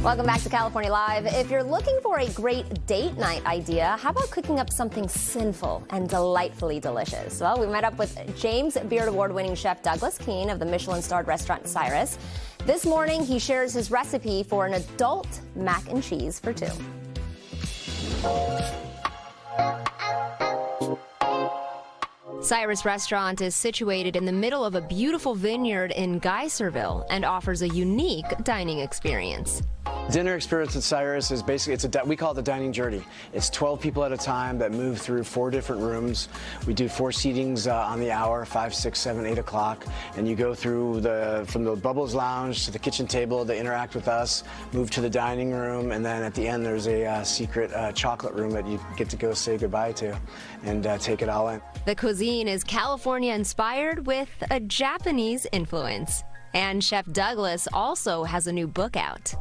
Welcome back to California Live. If you're looking for a great date night idea, how about cooking up something sinful and delightfully delicious? Well, we met up with James Beard Award-winning chef Douglas Keane of the Michelin-starred restaurant Cyrus. This morning, he shares his recipe for an adult mac and cheese for two. Cyrus Restaurant is situated in the middle of a beautiful vineyard in Geyserville and offers a unique dining experience. Dinner experience at Cyrus is basically, we call it the dining journey. It's 12 people at a time that move through 4 different rooms. We do 4 seatings on the hour, 5, 6, 7, 8 o'clock. And you go through from the Bubbles Lounge to the kitchen table to interact with us, move to the dining room, and then at the end there's a secret chocolate room that you get to go say goodbye to and take it all in. The cuisine is California-inspired with a Japanese influence. And Chef Douglas also has a new book out.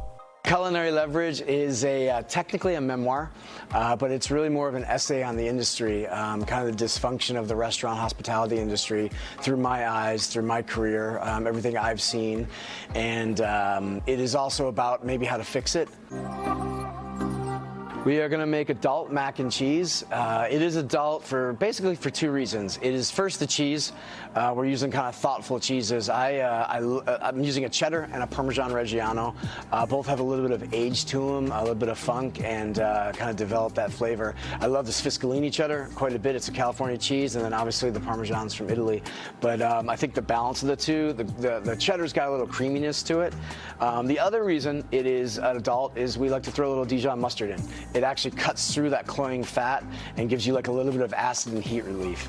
Culinary Leverage is technically a memoir, but it's really more of an essay on the industry, kind of the dysfunction of the restaurant hospitality industry through my eyes, through my career, everything I've seen. And it is also about maybe how to fix it. We are going to make adult mac and cheese. It is adult basically for 2 reasons. It is first the cheese. We're using kind of thoughtful cheeses. I'm using a cheddar and a Parmesan Reggiano. Both have a little bit of age to them, a little bit of funk, and kind of develop that flavor. I love this Fiscalini cheddar quite a bit. It's a California cheese, and then obviously the Parmesan's from Italy. But I think the balance of the two, the cheddar's got a little creaminess to it. The other reason it is an adult is we like to throw a little Dijon mustard in. It actually cuts through that cloying fat and gives you like a little bit of acid and heat relief.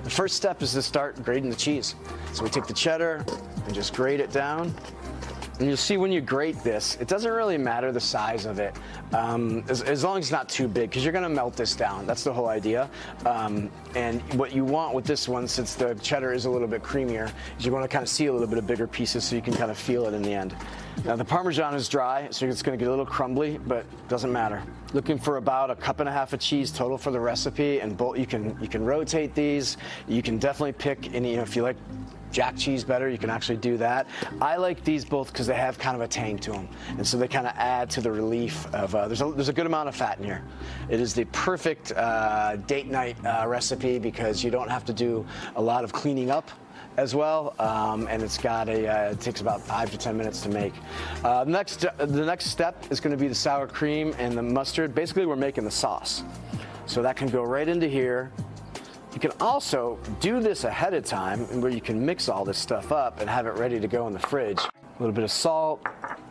The first step is to start grating the cheese. So we take the cheddar and just grate it down. And you'll see when you grate this, it doesn't really matter the size of it, as long as it's not too big, because you're going to melt this down. That's the whole idea. And what you want with this one, since the cheddar is a little bit creamier, is you want to kind of see a little bit of bigger pieces so you can kind of feel it in the end. Now the Parmesan is dry, so it's going to get a little crumbly, but it doesn't matter. Looking for about 1.5 cups of cheese total for the recipe, and you can rotate these. You can definitely pick any, if you like jack cheese better, you can actually do that. I like these both because they have kind of a tang to them, and so they kind of add to the relief of, there's a good amount of fat in here. It is the perfect date night recipe because you don't have to do a lot of cleaning up as well, and it takes about 5 to 10 minutes to make. The next step is going to be the sour cream and the mustard. Basically, we're making the sauce. So that can go right into here. You can also do this ahead of time where you can mix all this stuff up and have it ready to go in the fridge. A little bit of salt,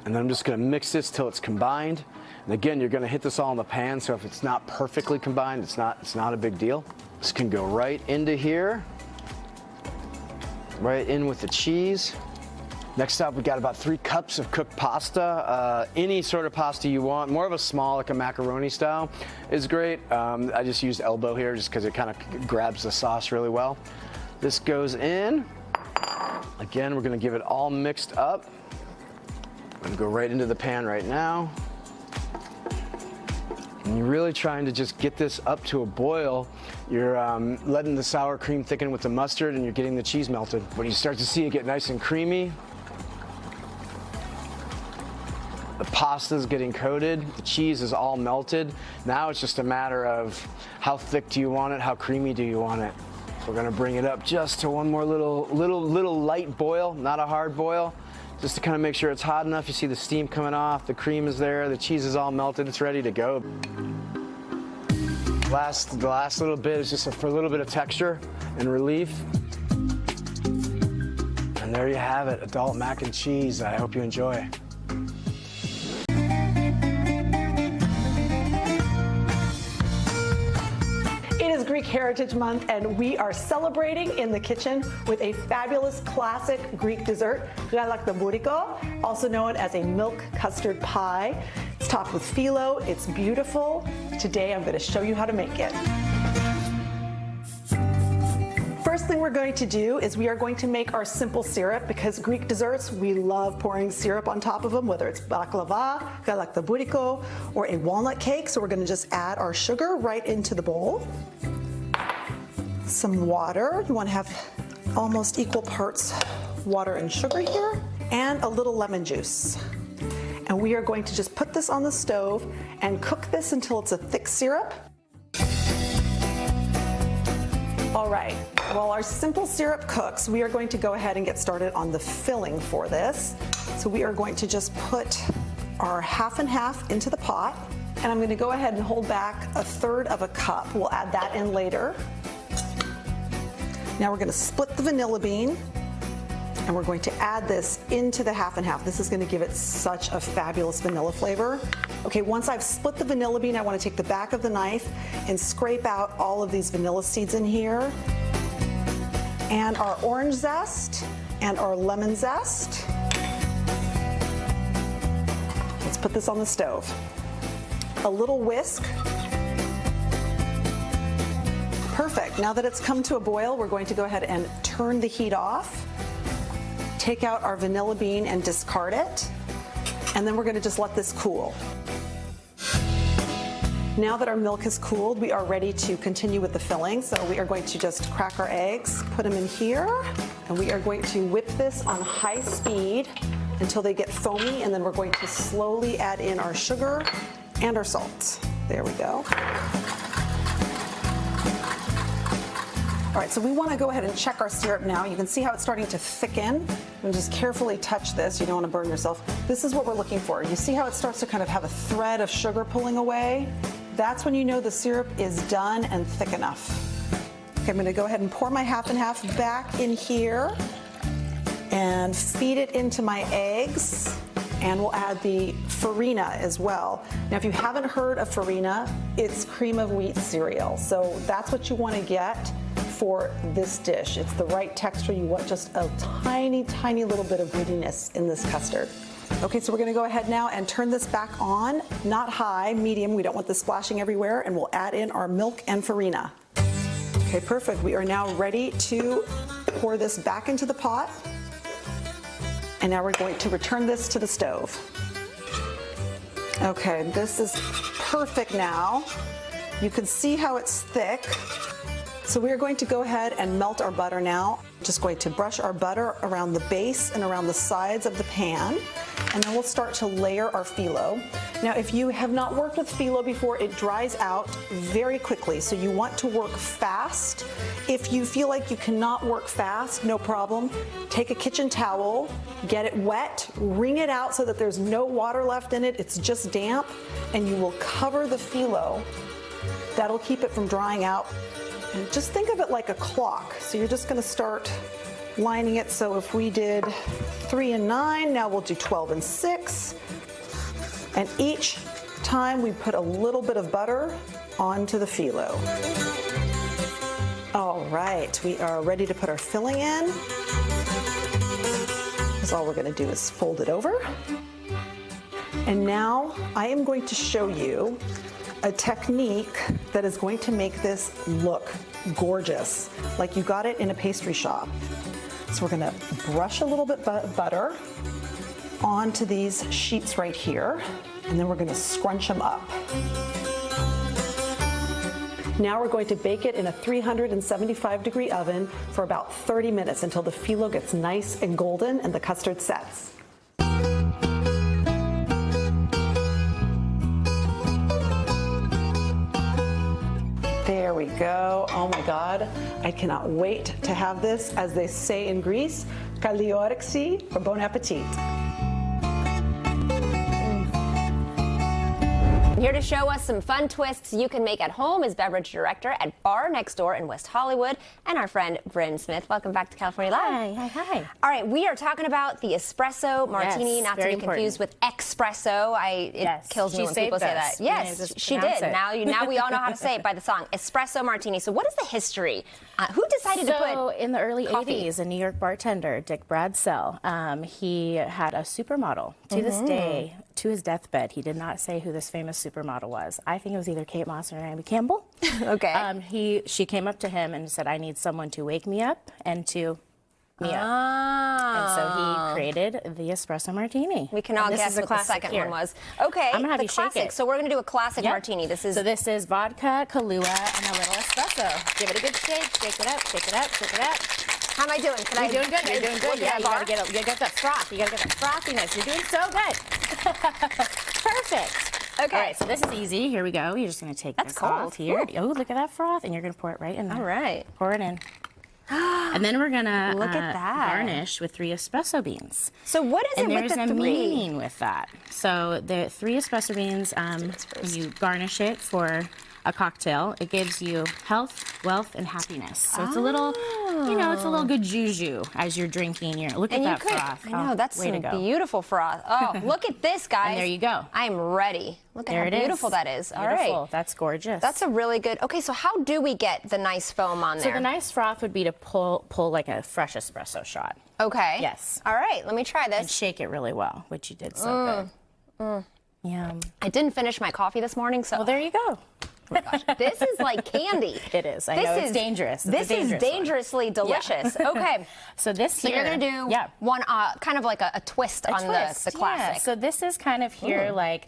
and then I'm just going to mix this till it's combined. And again, you're going to hit this all in the pan, so if it's not perfectly combined, it's not a big deal. This can go right into here, right in with the cheese. Next up, we got about 3 cups of cooked pasta. Any sort of pasta you want. More of a small, like a macaroni style, is great. I just used elbow here just because it kind of grabs the sauce really well. This goes in. Again, we're going to give it all mixed up. I'm going to go right into the pan right now. And you're really trying to just get this up to a boil. You're letting the sour cream thicken with the mustard, and you're getting the cheese melted. When you start to see it get nice and creamy, the pasta's getting coated, the cheese is all melted. Now it's just a matter of how thick do you want it, how creamy do you want it. So we're gonna bring it up just to one more little light boil, not a hard boil, just to kind of make sure it's hot enough. You see the steam coming off, the cream is there, the cheese is all melted, it's ready to go. The last little bit is just for a little bit of texture and relief. And there you have it, adult mac and cheese. I hope you enjoy. Greek Heritage Month, and we are celebrating in the kitchen with a fabulous classic Greek dessert, Galaktoboureko, also known as a milk custard pie. It's topped with phyllo. It's beautiful. Today I'm going to show you how to make it. First thing we're going to do is we are going to make our simple syrup, because Greek desserts, we love pouring syrup on top of them, whether it's baklava, Galaktoboureko, or a walnut cake. So we're going to just add our sugar right into the bowl. Some water. You want to have almost equal parts water and sugar here, and a little lemon juice. And we are going to just put this on the stove and cook this until it's a thick syrup. All right, while our simple syrup cooks, we are going to go ahead and get started on the filling for this. So we are going to just put our half and half into the pot, and I'm going to go ahead and hold back 1/3 of a cup. We'll add that in later. Now we're going to split the vanilla bean, and we're going to add this into the half and half. This is going to give it such a fabulous vanilla flavor. Okay, once I've split the vanilla bean, I want to take the back of the knife and scrape out all of these vanilla seeds in here, and our orange zest and our lemon zest. Let's put this on the stove. A little whisk. Perfect. Now that it's come to a boil, we're going to go ahead and turn the heat off. Take out our vanilla bean and discard it. And then we're going to just let this cool. Now that our milk has cooled, we are ready to continue with the filling. So we are going to just crack our eggs, put them in here, and we are going to whip this on high speed until they get foamy, and then we're going to slowly add in our sugar and our salt. There we go. All right, so we want to go ahead and check our syrup now. You can see how it's starting to thicken. And just carefully touch this. You don't want to burn yourself. This is what we're looking for. You see how it starts to kind of have a thread of sugar pulling away? That's when you know the syrup is done and thick enough. Okay, I'm going to go ahead and pour my half and half back in here and feed it into my eggs. And we'll add the farina as well. Now, if you haven't heard of farina, it's cream of wheat cereal. So that's what you want to get for this dish. It's the right texture. You want just a tiny, tiny little bit of grittiness in this custard. Okay, so we're gonna go ahead now and turn this back on, not high, medium. We don't want this splashing everywhere, and we'll add in our milk and farina. Okay, perfect. We are now ready to pour this back into the pot. And now we're going to return this to the stove. Okay, this is perfect now. You can see how it's thick. So we are going to go ahead and melt our butter now. Just going to brush our butter around the base and around the sides of the pan, and then we'll start to layer our phyllo. Now, if you have not worked with phyllo before, it dries out very quickly, so you want to work fast. If you feel like you cannot work fast, no problem. Take a kitchen towel, get it wet, wring it out so that there's no water left in it, it's just damp, and you will cover the phyllo. That'll keep it from drying out. And just think of it like a clock. So you're just gonna start lining it. So if we did 3 and 9, now we'll do 12 and 6. And each time we put a little bit of butter onto the phyllo. All right, we are ready to put our filling in. So all we're gonna do is fold it over. And now I am going to show you a technique that is going to make this look gorgeous, like you got it in a pastry shop. So we're gonna brush a little bit butter onto these sheets right here, and then we're gonna scrunch them up. Now we're going to bake it in a 375-degree oven for about 30 minutes until the phyllo gets nice and golden and the custard sets. There we go. Oh my God. I cannot wait to have this, as they say in Greece, Galaktoboureko, or bon appetit. Here to show us some fun twists you can make at home is beverage director at Bar Next Door in West Hollywood, and our friend Bryn Smith. Welcome back to California Live. Hi, hi, hi. All right, we are talking about the espresso martini, Yes, not to be confused with espresso. It kills me when people say that. Yes, she did. Now we all know how to say it by the song. Espresso martini. So what is the history? Who decided to put in the early coffee? 80s, a New York bartender, Dick Bradsell, he had a supermodel. To this day, to his deathbed, he did not say who this famous supermodel was. I think it was either Kate Moss or Naomi Campbell. Okay. She came up to him and said, "I need someone to wake me up and to me up." And so he created the espresso martini. We can all guess what the second one was. Okay, I'm gonna have the you classic. shake it. So we're gonna do a classic martini. This is vodka, Kahlua, and a little espresso. Give it a good shake. Shake it up. Shake it up. Shake it up. How am I doing? You're doing good. You're doing good. Yeah, you gotta get that froth. You gotta get that frothiness. You're doing so good. Okay. All right, so this is easy. Here we go. You're just going to take this off here. Ooh. Oh, look at that froth, and you're going to pour it right in there. All right. Pour it in. And then we're going to Look at that. garnish with 3 espresso beans. So what is And it with there's the a 3? meaning with that. So the 3 espresso beans, you garnish it for a cocktail. It gives you health, wealth, and happiness. So it's a little, you know, it's a little good juju as you're drinking your, look at that froth. I know, that's some beautiful froth. Oh, look at this, guys. And there you go. I am ready. Look at how beautiful that is. All right. That's gorgeous. That's a really good, okay, so how do we get the nice foam on there? So the nice froth would be to pull like a fresh espresso shot. Okay. Yes. All right, let me try this. And shake it really well, which you did so good. Yum. I didn't finish my coffee this morning, so. Well, there you go. Oh my gosh, this is like candy. It is. I know it's dangerous. This is dangerously delicious. Yeah. Okay. So this so you're gonna do one kind of like a twist on the classic. Yeah. So this is kind of here like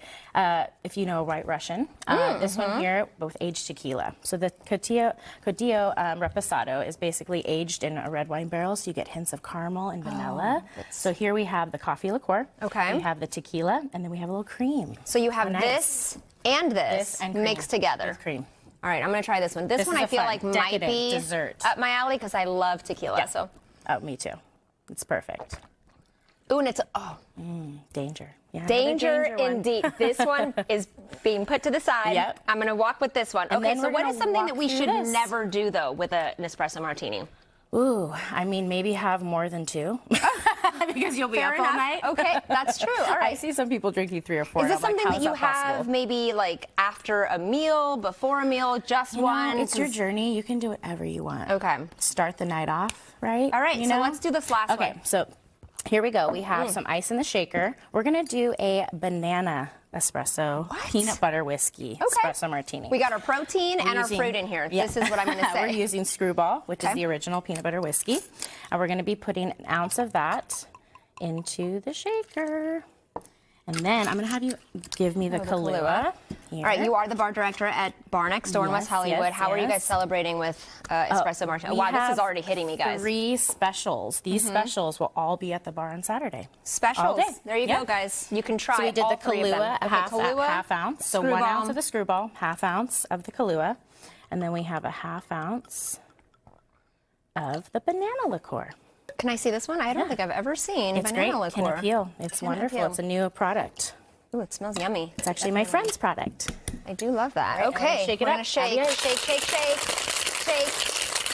if you know White Russian. This one here, both aged tequila. So the Codillo Reposado is basically aged in a red wine barrel, so you get hints of caramel and vanilla. So here we have the coffee liqueur. Okay. We have the tequila, and then we have a little cream. So you have this and this mixed together. With cream. All right, I'm going to try this one. This one I feel like might be dessert up my alley because I love tequila. Yeah. So. Oh, me too. It's perfect. Ooh, and it's danger. Yeah, danger indeed. This one is being put to the side. Yep. I'm going to walk with this one. And okay, so what is something that we should never do though with an espresso martini? Ooh, I mean, maybe have more than 2. Because you'll be up all night. Okay, that's true. All right. I see some people drinking 3 or 4. Is this something that you have maybe like after a meal, before a meal, just one? It's your journey. You can do whatever you want. Okay. Start the night off, right? All right, so let's do this last one. Okay, so here we go. We have some ice in the shaker. We're going to do a banana espresso peanut butter whiskey espresso martini. We got our protein and our fruit in here. This is what I'm going to say. We're using Screwball, which is the original peanut butter whiskey. And we're going to be putting an ounce of that into the shaker. And then I'm going to have you give me the Kahlua. All right, you are the bar director at Bar Next Door in West Hollywood. How are you guys celebrating with espresso martini? Wow, this is already hitting me, guys. 3 specials. These specials will all be at the bar on Saturday. Specials. All day. There you go, guys. You can try So we did all the 3 of them. Kahlua, half ounce. So 1 ounce of the Screwball, half ounce of the Kahlua, and then we have a half ounce of the banana liqueur. Can I see this one? I don't think I've ever seen banana liqueur. Can appeal. It's wonderful. It's a new product. Ooh, it smells yummy. It's actually my friend's product. I do love that. Right, okay, shake it we're up. gonna shake, shake, shake, shake, shake.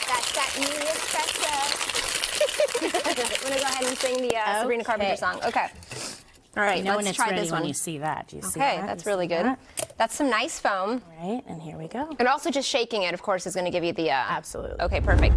That's that new espresso. I'm gonna go ahead and sing the Sabrina Carpenter song. Okay. All right, let's try this one. When you see that, do you see that? Okay, that's really good. That's some nice foam. Right, and here we go. And also just shaking it, of course, is gonna give you the... Absolutely. Okay, perfect.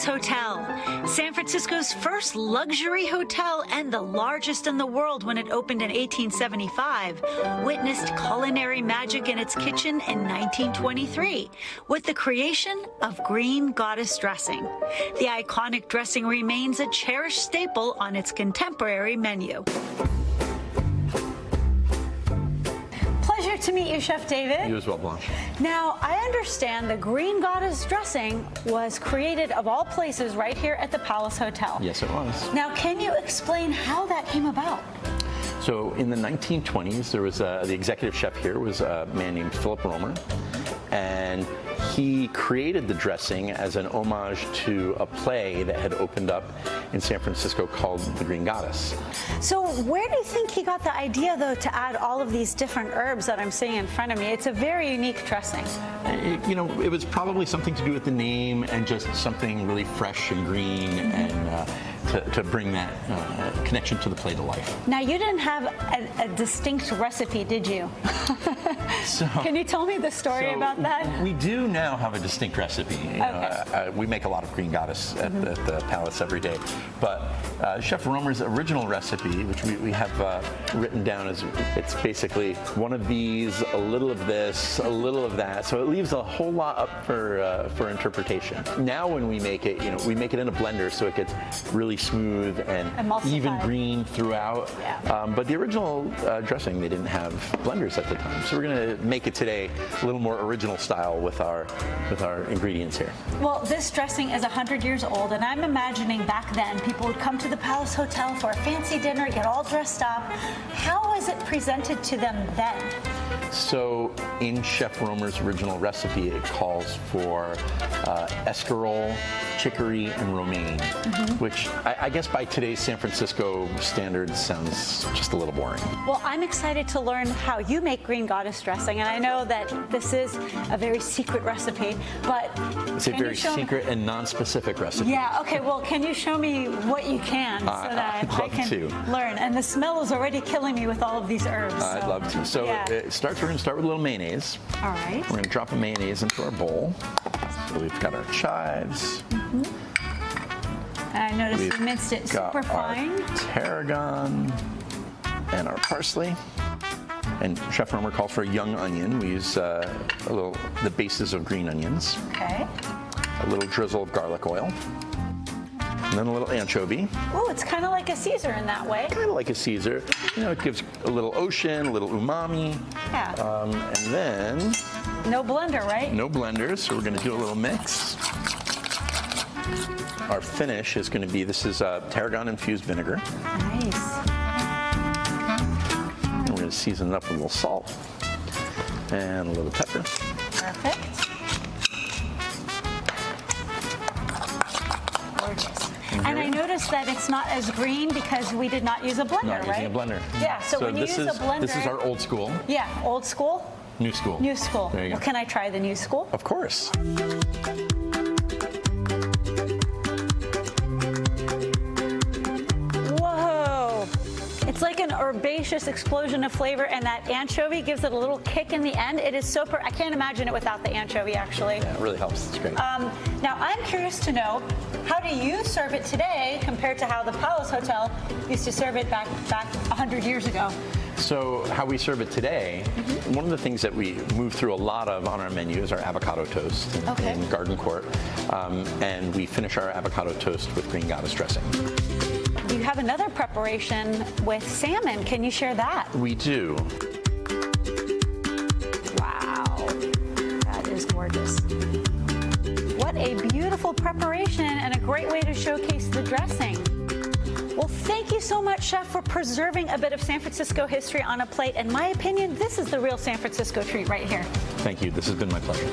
Hotel, San Francisco's first luxury hotel and the largest in the world when it opened in 1875, witnessed culinary magic in its kitchen in 1923 with the creation of green goddess dressing. The iconic dressing remains a cherished staple on its contemporary menu. Pleasure to meet you, Chef David. You as well, Blanche. Now, I understand the Green Goddess dressing was created, of all places, right here at the Palace Hotel. Yes, it was. Now, can you explain how that came about? So, in the 1920s, there was the executive chef here was a man named Philip Romer, and he created the dressing as an homage to a play that had opened up in San Francisco called The Green Goddess. So where do you think he got the idea, though, to add all of these different herbs that I'm seeing in front of me? It's a very unique dressing. It was probably something to do with the name and just something really fresh and green and to bring that connection to the play to life. Now, you didn't have a distinct recipe, did you? Can you tell me the story about that? We do now have a distinct recipe. We make a lot of Green Goddess at the Palace every day. But Chef Romer's original recipe, which we have written down, as it's basically one of these, a little of this, a little of that. So it leaves a whole lot up for interpretation. Now when we make it, we make it in a blender so it gets really smooth and Emulsified. even green throughout. Yeah. But the original dressing, they didn't have blenders at the time. So we're going to make it today a little more original style with our ingredients here. Well, this dressing is 100 years old, and I'm imagining back then people would come to the Palace Hotel for a fancy dinner, get all dressed up. How was it presented to them then? So in Chef Romer's original recipe, it calls for escarole, chicory, and romaine, which I guess by today's San Francisco standards sounds just a little boring. Well, I'm excited to learn how you make green goddess dressing, and I know that this is a very secret recipe, but It's a very secret and non-specific recipe. Yeah, okay, well, can you show me what you can so that I'd love I can to. learn? And the smell is already killing me with all of these herbs. I'd love to. So yeah. we're going to start with a little mayonnaise. All right. We're going to drop a mayonnaise into our bowl. So we've got our chives. I noticed We've you minced it got super fine. our tarragon and our parsley. And Chef Romer calls for a young onion. We use the bases of green onions. Okay. A little drizzle of garlic oil. And then a little anchovy. Oh, it's kind of like a Caesar in that way. Kind of like a Caesar. You know, it gives a little ocean, a little umami. Yeah. And then No blender, right? no blenders, so we're going to do a little mix. Our finish is going to be, this is tarragon infused vinegar. Nice. And we're going to season it up with a little salt and a little pepper. Perfect. Gorgeous. And I noticed that it's not as green because we did not use a blender, Not right? using a blender. Yeah, so when you use a blender... This is our old school. Yeah, old school, New school. new school. There you go. Well, can I try the new school? Of course. Whoa! It's like an herbaceous explosion of flavor, and that anchovy gives it a little kick in the end. It is so I can't imagine it without the anchovy, actually. Yeah, it really helps. It's great. Now, I'm curious to know, how do you serve it today compared to how the Palace Hotel used to serve it back 100 years ago? So how we serve it today, one of the things that we move through a lot of on our menu is our avocado toast in Garden Court. And we finish our avocado toast with green goddess dressing. You have another preparation with salmon. Can you share that? We do. Wow, that is gorgeous. What a beautiful preparation and a great way to showcase the dressing. Well, thank you so much, Chef, for preserving a bit of San Francisco history on a plate. In my opinion, this is the real San Francisco treat right here. Thank you. This has been my pleasure.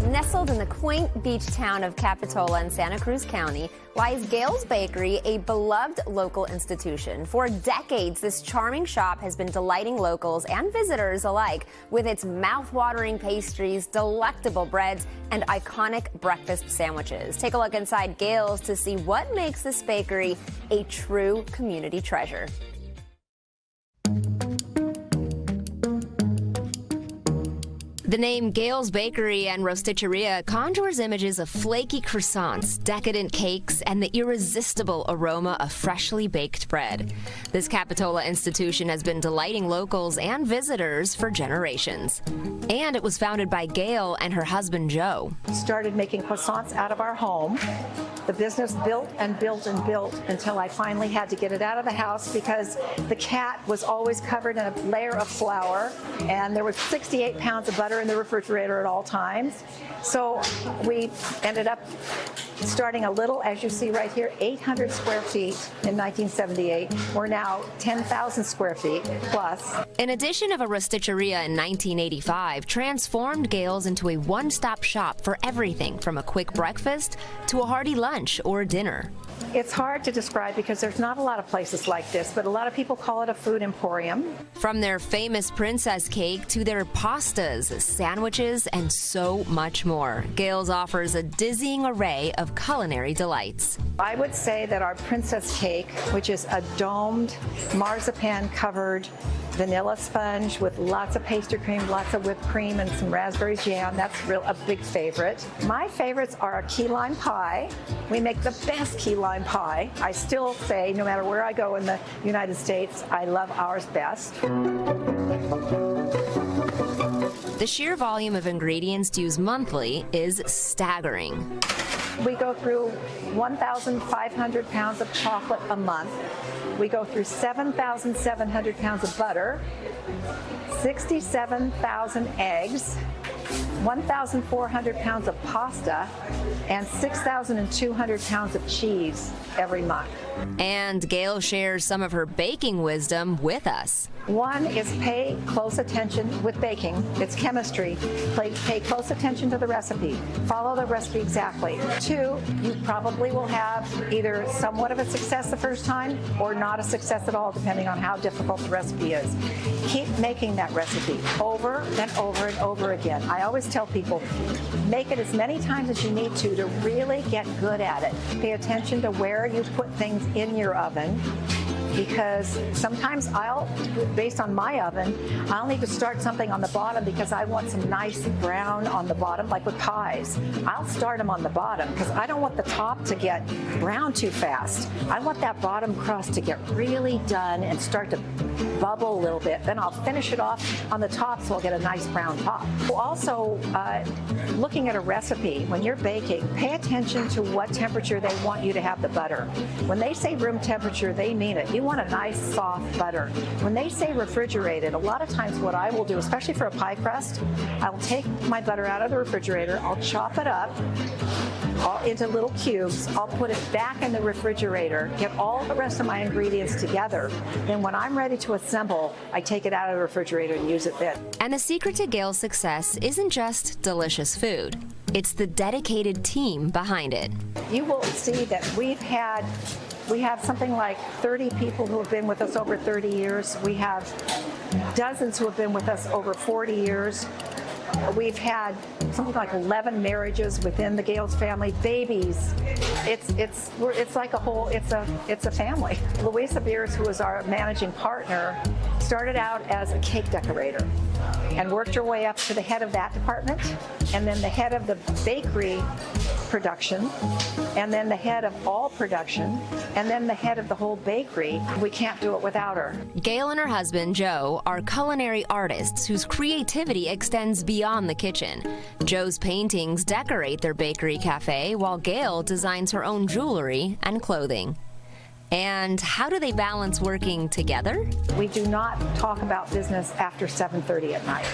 Nestled in the quaint beach town of Capitola in Santa Cruz County lies Gayle's Bakery, a beloved local institution. For decades, this charming shop has been delighting locals and visitors alike with its mouth-watering pastries, delectable breads, and iconic breakfast sandwiches. Take a look inside Gayle's to see what makes this bakery a true community treasure. The name Gayle's Bakery and Rosticceria conjures images of flaky croissants, decadent cakes, and the irresistible aroma of freshly baked bread. This Capitola institution has been delighting locals and visitors for generations. And it was founded by Gayle and her husband Joe. Started making croissants out of our home. The business built and built and built until I finally had to get it out of the house because the cat was always covered in a layer of flour, and there was 68 pounds of butter in the refrigerator at all times. So we ended up starting a little, as you see right here, 800 square feet in 1978. We're now 10,000 square feet plus. An addition of a rosticceria in 1985 transformed Gayle's into a one-stop shop for everything from a quick breakfast to a hearty lunch or dinner. It's hard to describe because there's not a lot of places like this, but a lot of people call it a food emporium. From their famous princess cake to their pastas, sandwiches, and so much more, Gayle's offers a dizzying array of culinary delights. I would say that our princess cake, which is a domed, marzipan-covered vanilla sponge with lots of pastry cream, lots of whipped cream, and some raspberry jam. That's a big favorite. My favorites are a key lime pie. We make the best key lime pie. I still say, no matter where I go in the United States, I love ours best. The sheer volume of ingredients used monthly is staggering. We go through 1,500 pounds of chocolate a month. We go through 7,700 pounds of butter, 67,000 eggs, 1,400 pounds of pasta, and 6,200 pounds of cheese every month. And Gayle shares some of her baking wisdom with us. One is pay close attention with baking. It's chemistry. Pay close attention to the recipe. Follow the recipe exactly. Two, you probably will have either somewhat of a success the first time or not a success at all, depending on how difficult the recipe is. Keep making that recipe over and over and over again. I always tell people, make it as many times as you need to really get good at it. Pay attention to where you put things in your oven, because sometimes based on my oven, I'll need to start something on the bottom because I want some nice brown on the bottom, like with pies. I'll start them on the bottom because I don't want the top to get brown too fast. I want that bottom crust to get really done and start to bubble a little bit. Then I'll finish it off on the top so I'll get a nice brown top. Also, looking at a recipe, when you're baking, pay attention to what temperature they want you to have the butter. When they say room temperature, they mean it. You want a nice soft butter. When they say refrigerated, a lot of times what I will do, especially for a pie crust, I will take my butter out of the refrigerator, I'll chop it up into little cubes, I'll put it back in the refrigerator, get all the rest of my ingredients together. Then when I'm ready to assemble, I take it out of the refrigerator and use it then. And the secret to Gayle's success isn't just delicious food. It's the dedicated team behind it. You will see that we have something like 30 people who have been with us over 30 years. We have dozens who have been with us over 40 years. We've had something like 11 marriages within the Gayle's family, babies. It's like a whole, it's a family. Louisa Beers, who is our managing partner, started out as a cake decorator and worked her way up to the head of that department, and then the head of the bakery production, and then the head of all production, and then the head of the whole bakery. We can't do it without her. Gayle and her husband, Joe, are culinary artists whose creativity extends beyond the kitchen. Joe's paintings decorate their bakery cafe, while Gayle designs her own jewelry and clothing. And how do they balance working together? We do not talk about business after 7:30 at night.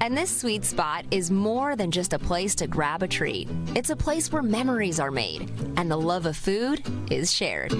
And this sweet spot is more than just a place to grab a treat. It's a place where memories are made and the love of food is shared.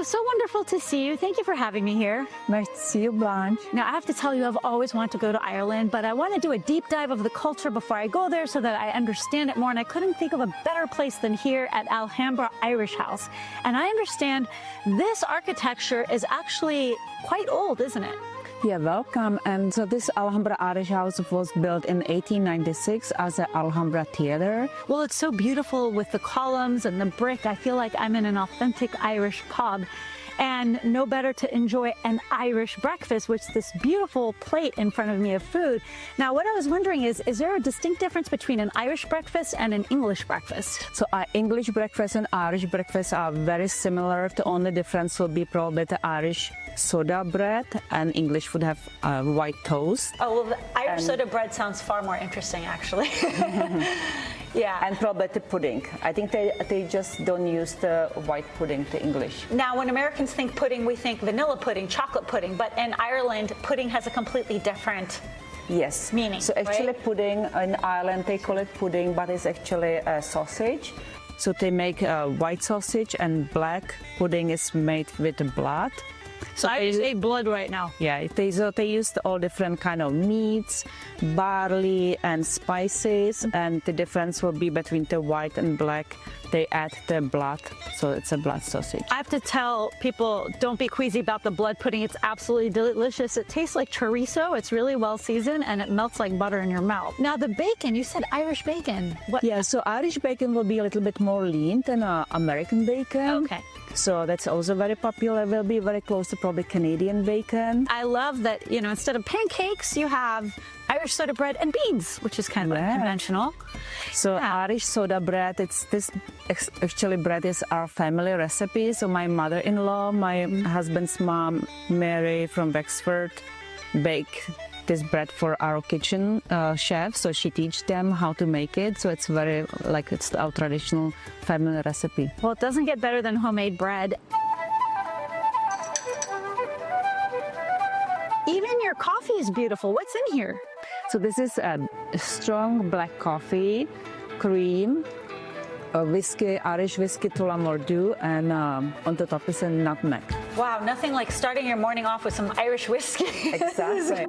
So wonderful to see you. Thank you for having me here. Nice to see you, Blanche. Now, I have to tell you, I've always wanted to go to Ireland, but I want to do a deep dive of the culture before I go there so that I understand it more, and I couldn't think of a better place than here at Alhambra Irish House. And I understand this architecture is actually quite old, isn't it? Yeah, welcome. And so this Alhambra Irish House was built in 1896 as an Alhambra theater. Well, it's so beautiful with the columns and the brick. I feel like I'm in an authentic Irish pub. And no better to enjoy an Irish breakfast, which is this beautiful plate in front of me of food. Now, what I was wondering is there a distinct difference between an Irish breakfast and an English breakfast? So English breakfast and Irish breakfast are very similar. The only difference will be probably the Irish soda bread, and English would have white toast. Oh, well, the Irish soda bread sounds far more interesting, actually. Yeah. And probably the pudding. I think they just don't use the white pudding, the English. Now, when Americans think pudding, we think vanilla pudding, chocolate pudding, but in Ireland, pudding has a completely different meaning. So actually right? pudding, in Ireland they call it pudding, but it's actually a sausage. So they make white sausage, and black pudding is made with blood. So I just ate blood right now. Yeah, they used all different kind of meats, barley, and spices, and the difference will be between the white and black. They add the blood, so it's a blood sausage. I have to tell people, don't be queasy about the blood pudding. It's absolutely delicious. It tastes like chorizo. It's really well seasoned, and it melts like butter in your mouth. Now, the bacon, you said Irish bacon. What? Yeah, so Irish bacon will be a little bit more lean than American bacon. Okay. So that's also very popular. Will be very close to probably Canadian bacon. I love that, you know, instead of pancakes, you have Irish soda bread and beans, which is kind of unconventional. So Irish soda bread, actually bread is our family recipe. So my mother-in-law, my husband's mom, Mary from Wexford, bake this bread for our kitchen chef. So she teach them how to make it. So it's very, like, it's our traditional family recipe. Well, it doesn't get better than homemade bread. Even your coffee is beautiful. What's in here? So this is a strong black coffee, cream, a whiskey, Irish whiskey Tullamore, and on the top is a nutmeg. Wow, nothing like starting your morning off with some Irish whiskey. Exactly.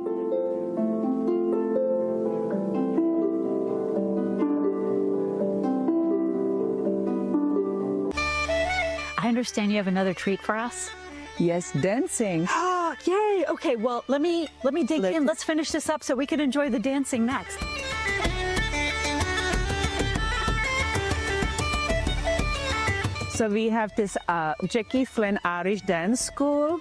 I understand you have another treat for us. Yes, dancing. Oh, yay! Okay, well, let me dig in. Let's finish this up so we can enjoy the dancing next. So we have this Jackie Flynn Irish Dance School,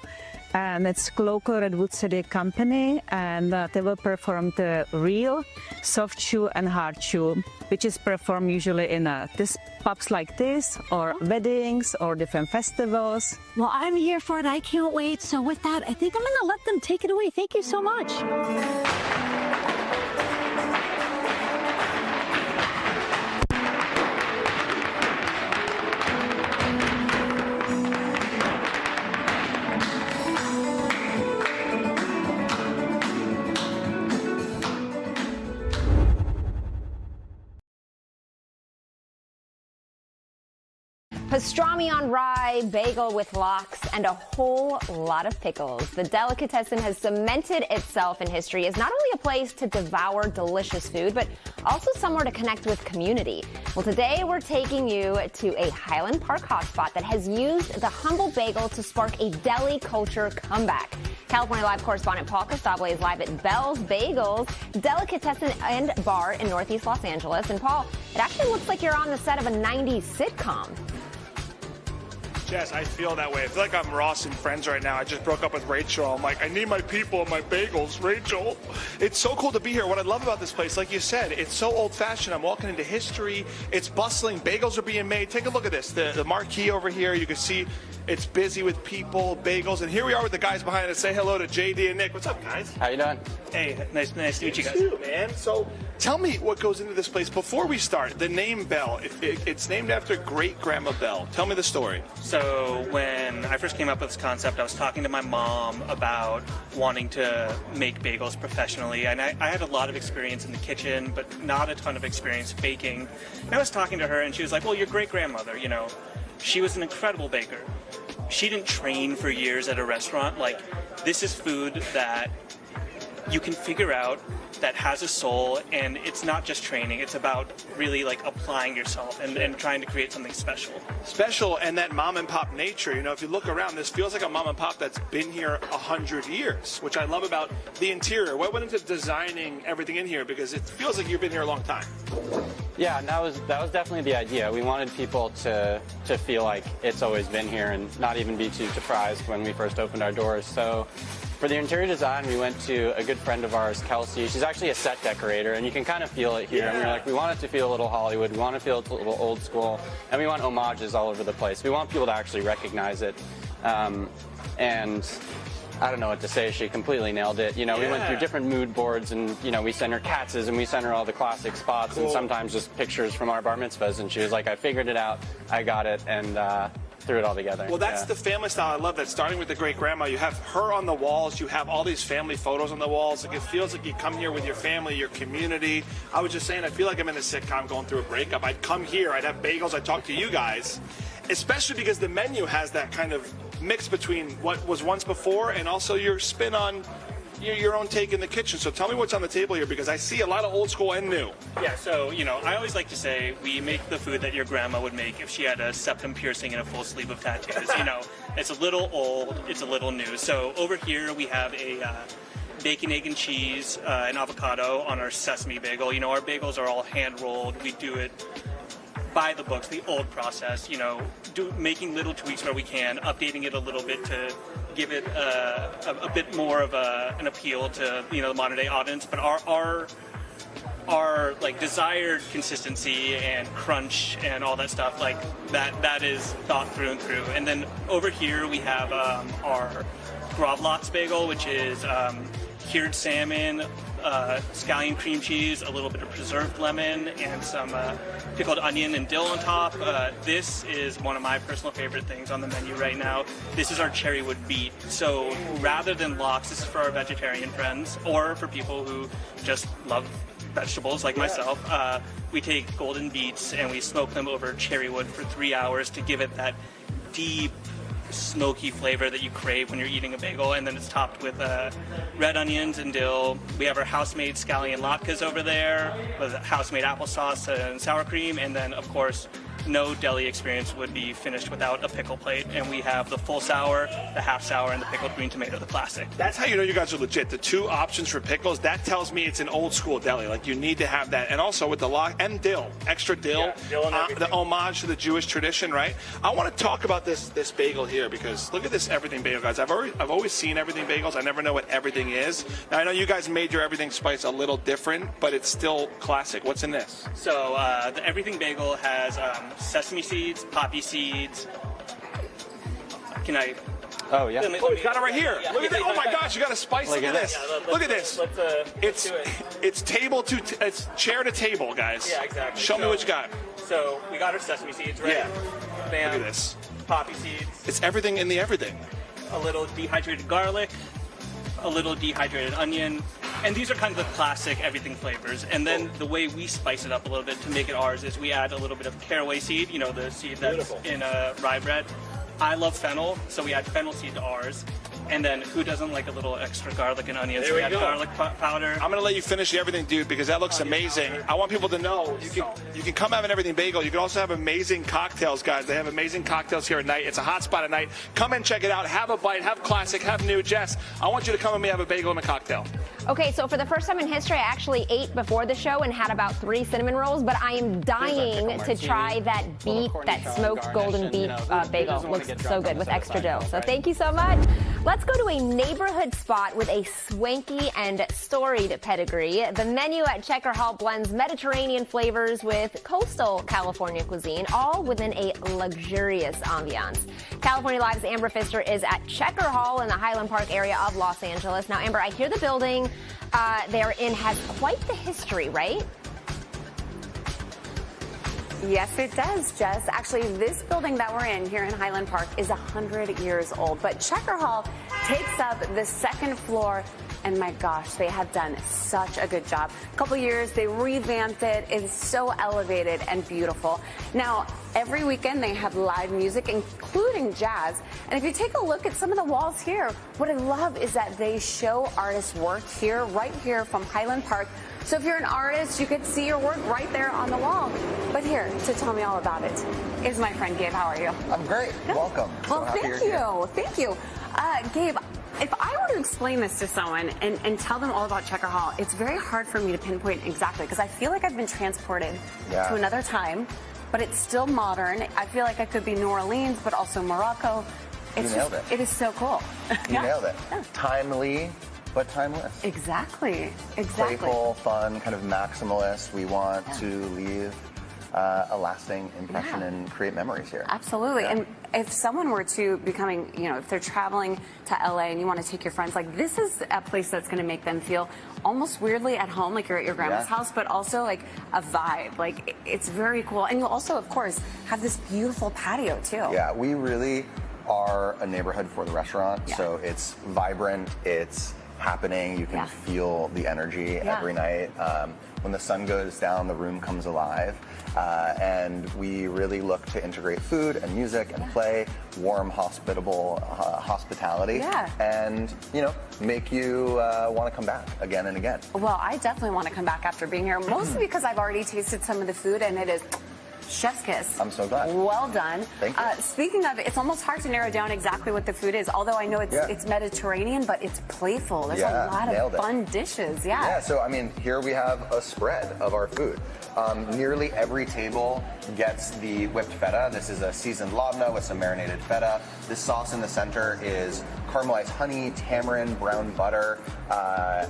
and it's local Redwood City company, and they will perform the reel, soft shoe, and hard shoe, which is performed usually in this pubs like this, or weddings, or different festivals. Well, I'm here for it. I can't wait. So with that, I think I'm going to let them take it away. Thank you so much. Pastrami on rye, bagel with lox, and a whole lot of pickles. The delicatessen has cemented itself in history as not only a place to devour delicious food, but also somewhere to connect with community. Well, today we're taking you to a Highland Park hotspot that has used the humble bagel to spark a deli culture comeback. California Live correspondent Paul Costable is live at Belle's Bagels, delicatessen and bar in Northeast Los Angeles. And Paul, it actually looks like you're on the set of a 90s sitcom. Jess, I feel that way. I feel like I'm Ross and Friends right now. I just broke up with Rachel. I'm like, I need my people and my bagels, Rachel. It's so cool to be here. What I love about this place, like you said, it's so old-fashioned. I'm walking into history. It's bustling. Bagels are being made. Take a look at this. The marquee over here, you can see it's busy with people, bagels. And here we are with the guys behind us. Say hello to JD and Nick. What's up, guys? How you doing? Hey, nice to meet you guys. You too, man. So tell me what goes into this place. Before we start, the name Belle, it's named after great-grandma Belle. Tell me the story. So when I first came up with this concept, I was talking to my mom about wanting to make bagels professionally. And I had a lot of experience in the kitchen, but not a ton of experience baking. And I was talking to her, and she was like, well, your great-grandmother, you know, she was an incredible baker. She didn't train for years at a restaurant. Like, this is food that you can figure out, that has a soul, and it's not just training. It's about really like applying yourself and trying to create something special. Special, and that mom and pop nature. You know, if you look around, this feels like a mom and pop that's been here 100 years, which I love about the interior. What went into designing everything in here? Because it feels like you've been here a long time. Yeah, and that was definitely the idea. We wanted people to feel like it's always been here and not even be too surprised when we first opened our doors. So for the interior design, we went to a good friend of ours, Kelsey. She's actually a set decorator, and you can kind of feel it here. Yeah. And we were like, we want it to feel a little Hollywood. We want to feel a little old school, and we want homages all over the place. We want people to actually recognize it. And I don't know what to say. She completely nailed it. You know, we went through different mood boards, and you know, we sent her Katz's, and we sent her all the classic spots, and sometimes just pictures from our bar mitzvahs. And she was like, I figured it out. I got it, and threw it all together. Well, that's the family style. I love that. Starting with the great-grandma, you have her on the walls. You have all these family photos on the walls. Like, it feels like you come here with your family, your community. I was just saying, I feel like I'm in a sitcom going through a breakup. I'd come here, I'd have bagels, I'd talk to you guys, especially because the menu has that kind of mix between what was once before and also your spin on your own take in the kitchen. So tell me what's on the table here, because I see a lot of old school and new. Yeah, so, you know, I always like to say we make the food that your grandma would make if she had a septum piercing and a full sleeve of tattoos. You know, it's a little old, it's a little new. So over here we have a bacon, egg, and cheese and avocado on our sesame bagel. You know, our bagels are all hand rolled. We do it by the books, the old process, you know, making little tweaks where we can, updating it a little bit to give it a bit more of an appeal to, you know, the modern day audience. But our like desired consistency and crunch and all that stuff, like that is thought through and through. And then over here we have our gravlax bagel, which is cured salmon, scallion cream cheese, a little bit of preserved lemon, and some pickled onion and dill on top. This is one of my personal favorite things on the menu right now. This is our cherrywood beet. So rather than lox, this is for our vegetarian friends or for people who just love vegetables like myself. We take golden beets and we smoke them over cherrywood for 3 hours to give it that deep, smoky flavor that you crave when you're eating a bagel, and then it's topped with red onions and dill. We have our house-made scallion latkes over there with house-made applesauce and sour cream, and then of course no deli experience would be finished without a pickle plate, and we have the full sour, the half sour, and the pickled green tomato, the classic. That's how you know you guys are legit. The 2 options for pickles, that tells me it's an old school deli. Like, you need to have that. And also with the and dill, extra dill, Yeah, dill and the homage to the Jewish tradition, right? I want to talk about this bagel here, because look at this everything bagel, guys. I've always seen everything bagels. I never know what everything is. Now, I know you guys made your everything spice a little different, but it's still classic. What's in this? So the everything bagel has sesame seeds, poppy seeds. Can I? Oh, yeah. Oh, you got it right here. Look at that. Oh my gosh, you got a spice. Look at this. Look at this. It's it's chair to table, guys. Yeah, exactly. Show me what you got. So we got our sesame seeds, right? Yeah. Bam. Look at this. Poppy seeds. It's everything in the everything. A little dehydrated garlic, a little dehydrated onion, and these are kind of the classic everything flavors. And then the way we spice it up a little bit to make it ours is we add a little bit of caraway seed, you know, the seed that's in rye bread. I love fennel, so we add fennel seed to ours. And then who doesn't like a little extra garlic and onions? So we add garlic powder. I'm gonna let you finish the everything, dude, because that looks amazing. I want people to know you can come have an everything bagel. You can also have amazing cocktails, guys. They have amazing cocktails here at night. It's a hot spot at night. Come and check it out. Have a bite. Have classic. Have new. Jess, I want you to come with me, have a bagel and a cocktail. Okay, so for the first time in history, I actually ate before the show and had about 3 cinnamon rolls, but I am dying to try that smoked golden beet bagel. Looks so good with extra dill. So thank you so much. Let's go to a neighborhood spot with a swanky and storied pedigree. The menu at Checker Hall blends Mediterranean flavors with coastal California cuisine, all within a luxurious ambiance. California Live's Amber Pfister is at Checker Hall in the Highland Park area of Los Angeles. Now, Amber, I hear the building they're in has quite the history, right? Yes, it does, Jess. Actually, this building that we're in here in Highland Park is 100 years old. But Checker Hall takes up the 2nd floor, and my gosh, they have done such a good job. A couple years, they revamped it. It's so elevated and beautiful. Now, every weekend they have live music, including jazz. And if you take a look at some of the walls here, what I love is that they show artists' work here, right here from Highland Park. So if you're an artist, you could see your work right there on the wall. But here, to tell me all about it, is my friend Gabe. How are you? I'm great. Welcome. Well, thank you. Thank you. Gabe, if I were to explain this to someone and tell them all about Checker Hall, it's very hard for me to pinpoint exactly because I feel like I've been transported to another time, but it's still modern. I feel like I could be New Orleans, but also Morocco. It's nailed it. It is so cool. You nailed it. Yeah. Timely, but timeless. Exactly. Playful, fun, kind of maximalist. We want to leave a lasting impression and create memories here. Absolutely. And if someone were to becoming, if they're traveling to LA and you want to take your friends, like this is a place that's going to make them feel almost weirdly at home, like you're at your grandma's house, but also like a vibe. Like it's very cool. And you'll also, of course, have this beautiful patio too. Yeah, we really are a neighborhood for the restaurant. So it's vibrant, it's happening, you can feel the energy every night. When the sun goes down, the room comes alive. And we really look to integrate food and music and play, warm, hospitable hospitality, and make you want to come back again and again. Well, I definitely want to come back after being here, mostly because I've already tasted some of the food and it is Chef's kiss. I'm so glad. Well done. Thank you. Speaking of, it's almost hard to narrow down exactly what the food is, although I know it's Mediterranean, but it's playful. There's a lot of fun dishes. Yeah, so I mean, here we have a spread of our food. Nearly every table gets the whipped feta. This is a seasoned labna with some marinated feta. This sauce in the center is caramelized honey, tamarind, brown butter,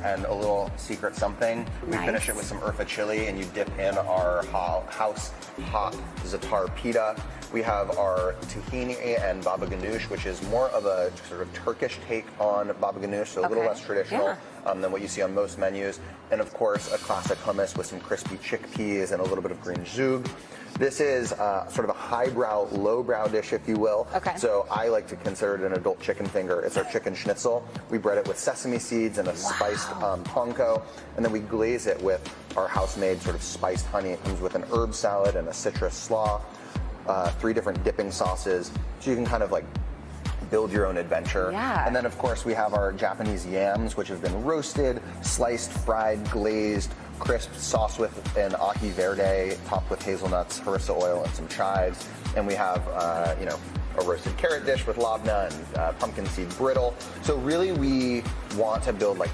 and a little secret something. We finish it with some urfa chili, and you dip in our house hot za'atar pita. We have our tahini and baba ganoush, which is more of a sort of Turkish take on baba ganoush, so a little less traditional than what you see on most menus. And of course, a classic hummus with some crispy chickpeas and a little bit of green zhoug. This is sort of a highbrow, lowbrow dish, if you will. So I like to consider it an adult chicken finger. It's our chicken schnitzel. We bread it with sesame seeds and a spiced panko, and then we glaze it with our house-made sort of spiced honey. It comes with an herb salad and a citrus slaw, 3 different dipping sauces, so you can kind of like build your own adventure. And then of course we have our Japanese yams, which have been roasted, sliced, fried, glazed, crisp, sauce with an ahi verde, topped with hazelnuts, harissa oil, and some chives. And we have, you know, a roasted carrot dish with labna and pumpkin seed brittle. So really we want to build like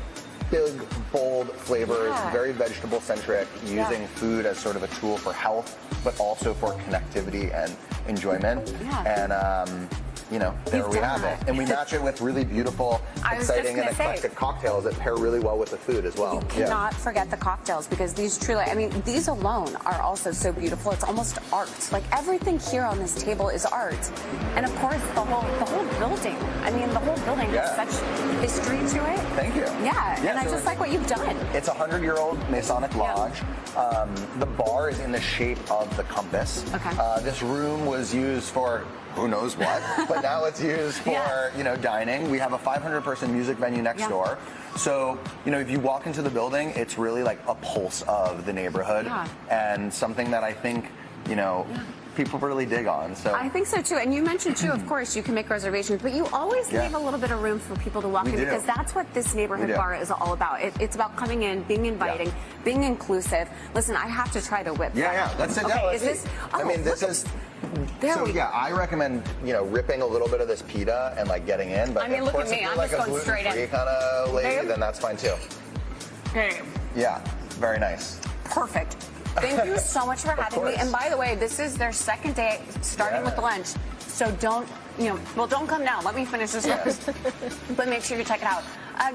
big, bold flavors, very vegetable centric, using food as sort of a tool for health, but also for connectivity and enjoyment. And you know, there we have it. And we match it with really beautiful, exciting, and eclectic cocktails that pair really well with the food as well. You cannot forget the cocktails, because these truly, I mean, these alone are also so beautiful. It's almost art. Like everything here on this table is art. And of course, the whole building. I mean, the whole building has such history to it. Thank you. And I just like what you've done. It's a 100-year-old Masonic lodge. The bar is in the shape of the compass. This room was used for who knows what, but now it's used for, you know, dining. We have a 500-person music venue next door. So, you know, if you walk into the building, it's really like a pulse of the neighborhood and something that I think, you know, people really dig on. So I think so too. And you mentioned too, of course, you can make reservations, but you always leave a little bit of room for people to walk in, because that's what this neighborhood bar is all about. It's about coming in, being inviting, being inclusive. Listen, I have to try the whip. Let's sit down. Is this? I mean, this is. So I recommend, you know, ripping a little bit of this pita and like getting in. But I mean, of look course, at me. if you're I'm like just a going straight in. gluten-free kind of lady, then that's fine too. Yeah, very nice. Perfect. Thank you so much for having me. And by the way, this is their second day starting with lunch. So don't, you know, well, don't come down. Let me finish this first. But make sure you check it out.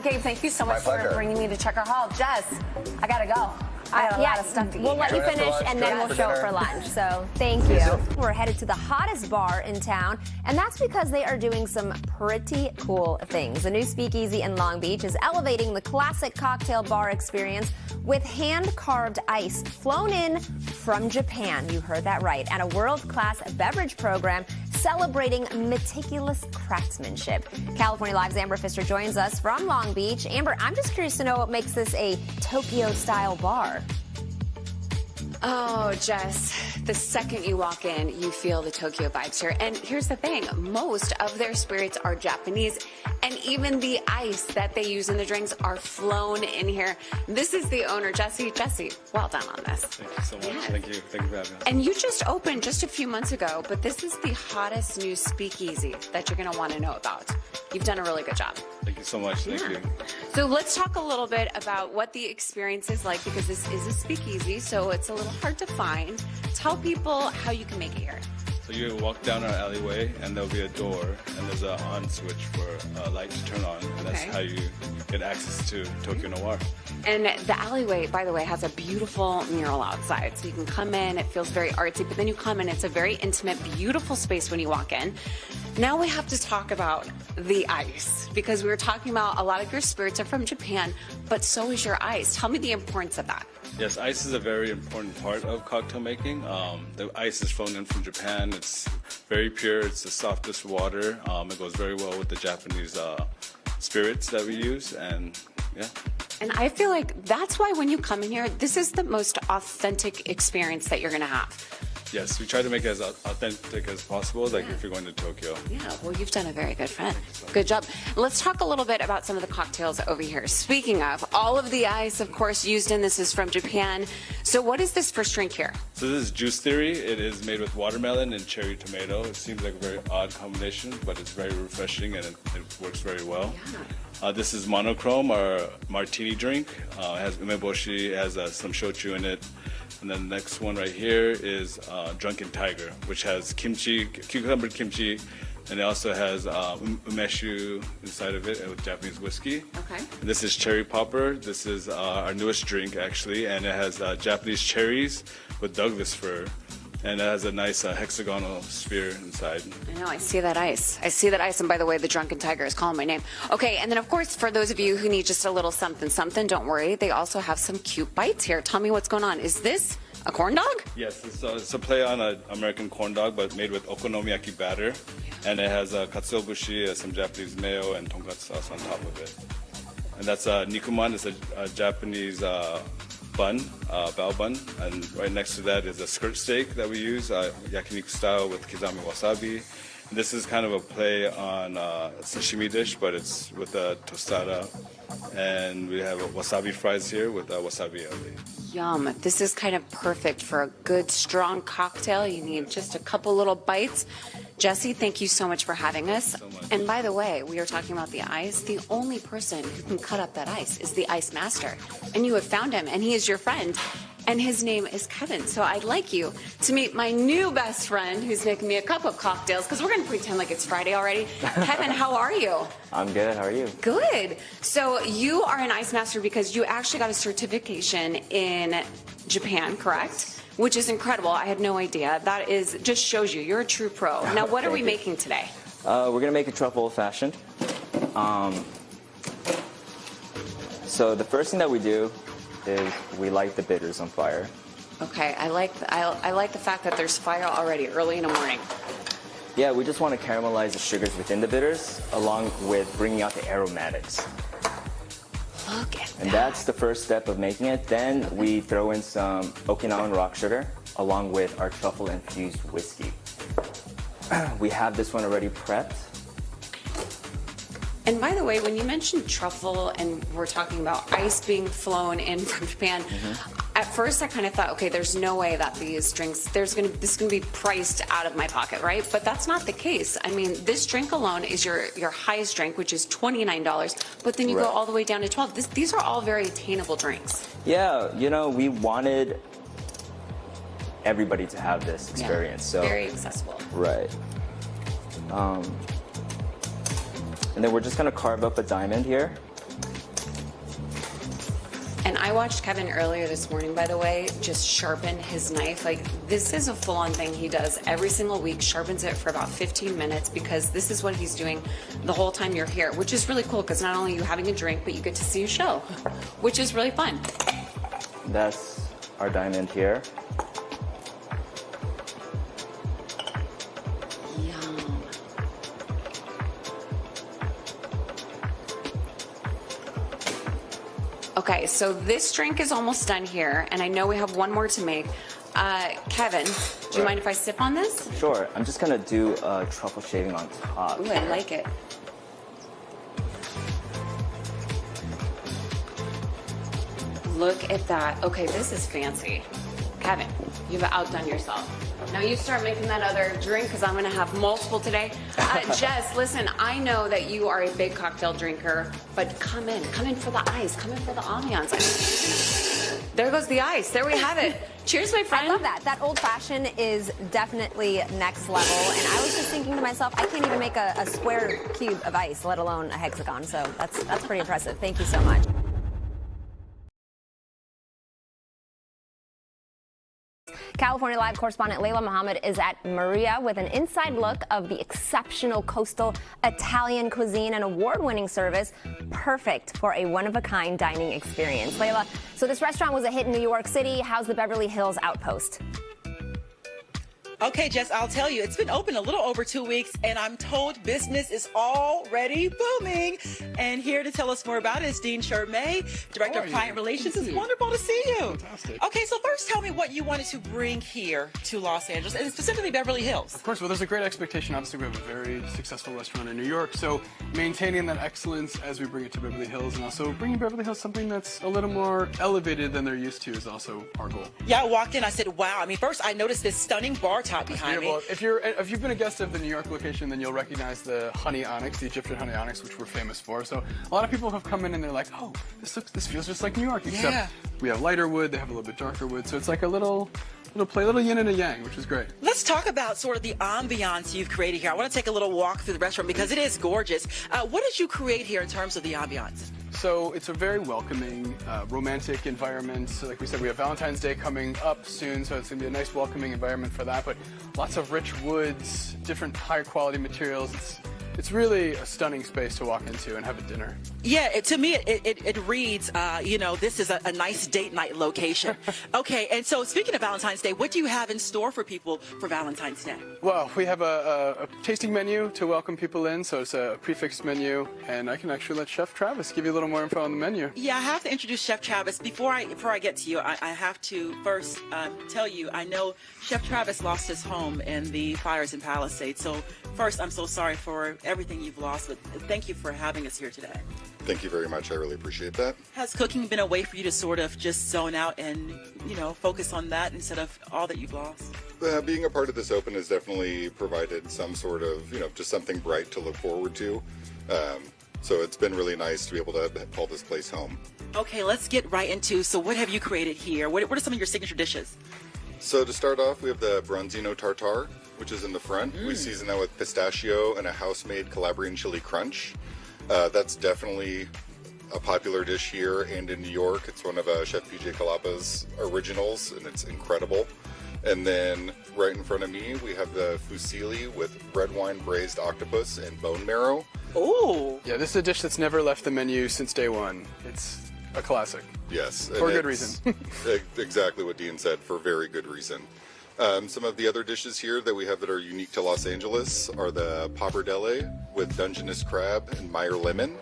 Gabe, thank you so much for bringing me to Checker Hall. Jess, I got to go. I have a lot of stuff to eat. We'll let you finish, and then we'll show up for lunch. So thank you. We're headed to the hottest bar in town, and that's because they are doing some pretty cool things. The new Speakeasy in Long Beach is elevating the classic cocktail bar experience with hand-carved ice flown in from Japan. You heard that right. And a world-class beverage program celebrating meticulous craftsmanship. California Live's Amber Pfister joins us from Long Beach. Amber, I'm just curious to know what makes this a Tokyo-style bar. Oh, Jess, the second you walk in, you feel the Tokyo vibes here. And here's the thing, most of their spirits are Japanese, and even the ice that they use in the drinks are flown in here. This is the owner, Jesse. Jesse, well done on this. Thank you so much. Thank you. Thank you for having us. And you just opened just a few months ago, but this is the hottest new Speakeasy that you're going to want to know about. You've done a really good job. Thank you so much. Thank you. So let's talk a little bit about what the experience is like, because this is a Speakeasy, so it's a little hard to find. Tell people how you can make it here. So you walk down our alleyway, and there'll be a door, and there's an on switch for a light to turn on, and that's how you get access to Tokyo Noir. And the alleyway, by the way, has a beautiful mural outside. So you can come in, it feels very artsy, but then you come in, it's a very intimate, beautiful space when you walk in. Now we have to talk about the ice, because we were talking about a lot of your spirits are from Japan, but so is your ice. Tell me the importance of that. Yes, ice is a very important part of cocktail making. The ice is flown in from Japan. It's very pure. It's the softest water. It goes very well with the Japanese spirits that we use, and yeah. And I feel like that's why when you come in here, this is the most authentic experience that you're going to have. Yes, we try to make it as authentic as possible, like if you're going to Tokyo. Yeah, well, you've done a very good friend. Good job. Let's talk a little bit about some of the cocktails over here. Speaking of, all of the ice, of course, used in this is from Japan. So what is this first drink here? So this is Juice Theory. It is made with watermelon and cherry tomato. It seems like a very odd combination, but it's very refreshing and it works very well. Yeah. This is Monochrome, our martini drink. It has umeboshi, it has some shochu in it. And then the next one right here is Drunken Tiger, which has kimchi, cucumber kimchi, and it also has umeshu inside of it with Japanese whiskey. Okay. And this is Cherry Popper. This is our newest drink, actually, and it has Japanese cherries with Douglas fir. And it has a nice hexagonal sphere inside. I know, I see that ice. I see that ice, and by the way, the Drunken Tiger is calling my name. Okay, and then of course, for those of you who need just a little something, don't worry. They also have some cute bites here. Tell me what's going on. Is this a corn dog? Yes, it's a play on an American corn dog, but made with okonomiyaki batter. And it has katsuobushi, some Japanese mayo, and tonkatsu sauce on top of it. And that's nikuman. It's a Japanese bun, bao bun, and right next to that is a skirt steak that we use, yakiniku style with kizami wasabi. And this is kind of a play on a sashimi dish, but it's with a tostada, and we have wasabi fries here with wasabi aioli. Yum. This is kind of perfect for a good, strong cocktail. You need just a couple little bites. Jesse, thank you so much for having us. And by the way, we were talking about the ice. The only person who can cut up that ice is the ice master. And you have found him, and he is your friend. And his name is Kevin. So I'd like you to meet my new best friend who's making me a cup of cocktails, because we're going to pretend like it's Friday already. Kevin, how are you? I'm good. How are you? Good. So you are an ice master because you actually got a certification in Japan, correct? Which is incredible. I had no idea. That is just shows you're a true pro. Now, what are we making today? We're gonna make a truffle old-fashioned. So the first thing that we do is we light the bitters on fire. Okay, I like the fact that there's fire already early in the morning. Yeah, we just want to caramelize the sugars within the bitters, along with bringing out the aromatics. Look at that. And that's the first step of making it. Then we throw in some Okinawan rock sugar, along with our truffle-infused whiskey. We have this one already prepped. And by the way, when you mentioned truffle and we're talking about ice being flown in from Japan, at first I kind of thought, okay, there's no way that these drinks, this is going to be priced out of my pocket, right? But that's not the case. I mean, this drink alone is your highest drink, which is $29, but then you go all the way down to $12. These are all very attainable drinks. Yeah, you know, we wanted everybody to have this experience. So very accessible. Right. And then we're just gonna carve up a diamond here. And I watched Kevin earlier this morning, by the way, just sharpen his knife. Like, this is a full-on thing he does every single week, sharpens it for about 15 minutes, because this is what he's doing the whole time you're here, which is really cool, because not only are you having a drink, but you get to see a show, which is really fun. That's our diamond here. Okay, so this drink is almost done here, and I know we have one more to make. Kevin, do you mind if I sip on this? Sure. I'm just gonna do truffle shaving on top. Ooh, I like it. Look at that. Okay, this is fancy. Kevin, you've outdone yourself. Now you start making that other drink, because I'm going to have multiple today. Jess, listen, I know that you are a big cocktail drinker, but come in for the ice, come in for the ambiance. I mean, there goes the ice. There we have it. Cheers, my friend. I love that. That old-fashioned is definitely next level. And I was just thinking to myself, I can't even make a square cube of ice, let alone a hexagon. So that's pretty impressive. Thank you so much. California Live correspondent Layla Muhammad is at Marea with an inside look of the exceptional coastal Italian cuisine and award-winning service, perfect for a one-of-a-kind dining experience. Layla, so this restaurant was a hit in New York City. How's the Beverly Hills outpost? Okay, Jess, I'll tell you, it's been open a little over 2 weeks, and I'm told business is already booming. And here to tell us more about it is Dean Gourmet, Director of Client Relations. It's wonderful to see you. Fantastic. Okay, so first tell me what you wanted to bring here to Los Angeles, and specifically Beverly Hills. Of course, well, there's a great expectation. Obviously, we have a very successful restaurant in New York, so maintaining that excellence as we bring it to Beverly Hills, and also bringing Beverly Hills something that's a little more elevated than they're used to is also our goal. Yeah, I walked in, I said, wow. I mean, first I noticed this stunning bar top behind me. If you've been a guest of the New York location, then you'll recognize the honey onyx, the Egyptian honey onyx, which we're famous for. So a lot of people have come in and they're like, oh, this feels just like New York, except we have lighter wood, they have a little bit darker wood, so it's like a little yin and a yang, which is great. Let's talk about sort of the ambiance you've created here. I want to take a little walk through the restaurant because it is gorgeous. What did you create here in terms of the ambiance? So it's a very welcoming, romantic environment. So like we said, we have Valentine's Day coming up soon, so it's going to be a nice welcoming environment for that. But lots of rich woods, different high quality materials. It's really a stunning space to walk into and have a dinner. Yeah, to me, it reads, this is a nice date night location. Okay, and so speaking of Valentine's Day, what do you have in store for people for Valentine's Day? Well, we have a tasting menu to welcome people in, so it's a prefixed menu, and I can actually let Chef Travis give you a little more info on the menu. Yeah, I have to introduce Chef Travis. Before I get to you, I have to first tell you, I know Chef Travis lost his home in the fires in Palisades, so first, I'm so sorry for everything you've lost, but thank you for having us here today. Thank you very much. I really appreciate that. Has cooking been a way for you to sort of just zone out and, focus on that instead of all that you've lost? Being a part of this open has definitely provided some sort of, just something bright to look forward to. So it's been really nice to be able to call this place home. Okay, let's get right into, so what have you created here? What are some of your signature dishes? So to start off, we have the Bronzino Tartare, which is in the front. We season that with pistachio and a house-made Calabrian chili crunch. That's definitely a popular dish here and in New York. It's one of Chef PJ Calapa's originals, and it's incredible. And then right in front of me, we have the fusilli with red wine braised octopus and bone marrow. Oh! Yeah, this is a dish that's never left the menu since day one. It's a classic. Yes. For good reason. Exactly what Dean said, for very good reason. Some of the other dishes here that we have that are unique to Los Angeles are the pappardelle with Dungeness crab and Meyer lemon.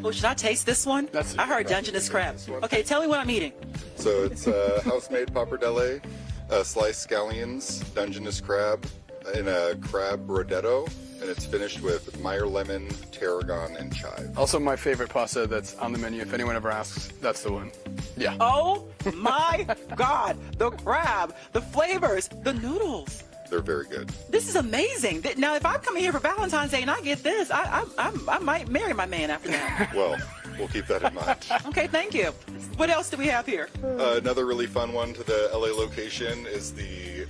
Oh, should I taste this one? I heard Dungeness crab. Okay, tell me what I'm eating. So it's house-made pappardelle, sliced scallions, Dungeness crab, and a crab brodetto, and it's finished with Meyer lemon, tarragon, and chive. Also my favorite pasta that's on the menu. If anyone ever asks, that's the one. Yeah. Oh my God, the crab, the flavors, the noodles. They're very good. This is amazing. Now, if I'm coming here for Valentine's Day and I get this, I might marry my man after that. Well, we'll keep that in mind. Okay, thank you. What else do we have here? Another really fun one to the LA location is the